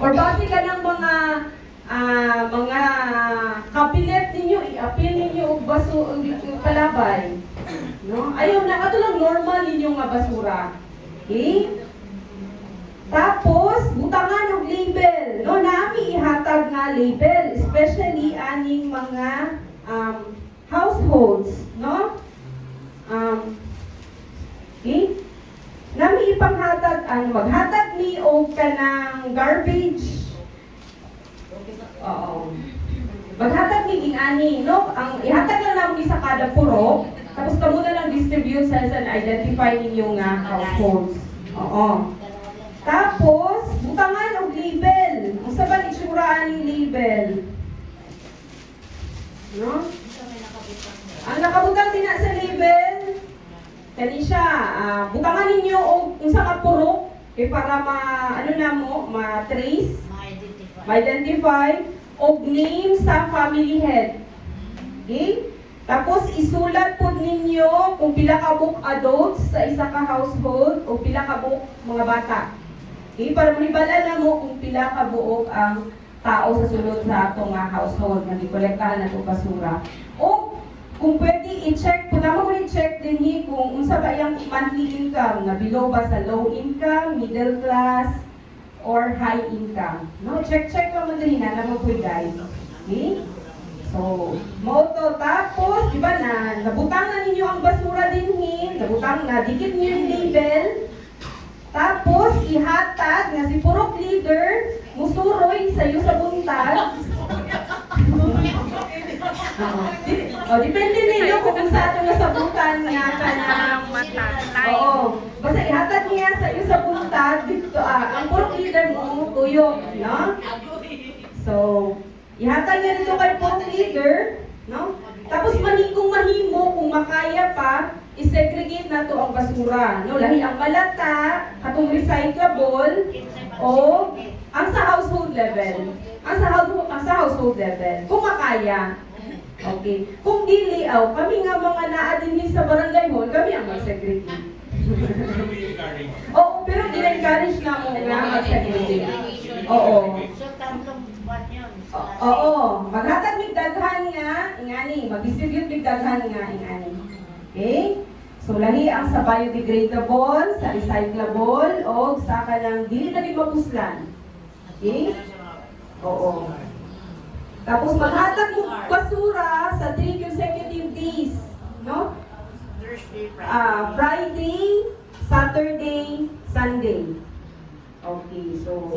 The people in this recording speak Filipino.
Or base ka ng mga kabinet ninyo, i-apil ninyo og kalabay. No? Ayaw na katulang normal ninyo nga basura. Okay? Tapos, butangan og label. No, nami ihatag nga label, especially aning mga households, no? Okay? Nami ipanghatag, maghatag ni og kanang garbage. Oo. Maghatag ni ingani, no? Ang ihatag lang namo sa kada purok, tapos kamo na lang distribute sa identify ninyo nga households. Oo. Tapos, butangan og label. Unsa ba itsura aning label? No? Ang nakabutang din sa label, kani siya, butangan ninyo og unsa ka purok kay para ma-trace, ma-identify og name sa family head. Okay? Tapos isulat po ninyo kung pila ka book adults sa isa ka household o pila ka book mga bata. Okay? Para manibala na mo kung pila ka buok ang tao sa sulod sa atong household na gikolektahan natong basura. O kung pwede i-check, kung naman mo i-check din kung unsa ba yung monthly income na below ba sa low income, middle class, or high income. No, check lang mo din na mo po guys. Okay? So, moto tapos, di ba nabutang na ninyo ang basura din nabutang na, dikit niyo yung label. Tapos, ihatag na si purok leader, musuroy sa iyo sa buntag. Depende ninyo kung saan nga sa buntag nga ka ng mata. Oo. Basta ihatag niya sa iyo sa buntag, dito, ang purok leader mo, tuyok, no? So, ihatag niya dito kay purok leader, no? Tapos kung mahimo, kung makaya pa, i-segregate na to ang basura. No? Lahi ang malata, katong recyclable, o ang sa household level. Ang sa household level. Kung makaya. Okay. Kung dili, kami nga mga naa din sa barangay hall, kami ang mag-segregate. Oo, pero in-encourage na mo nga mag-segregate. Oo. So, tatlong buwan yun. Oo. Maghatag mig daghan nga, ingani. Mag-distribute mig daghan nga, ingani. Okay? So, lahi ang sa biodegradable, sa recyclable, o sa kanang dili na din mapuslan. Okay? Oo. Tapos maghatag mo basura sa 3 consecutive days. No? Friday, Saturday, Sunday. Okay, so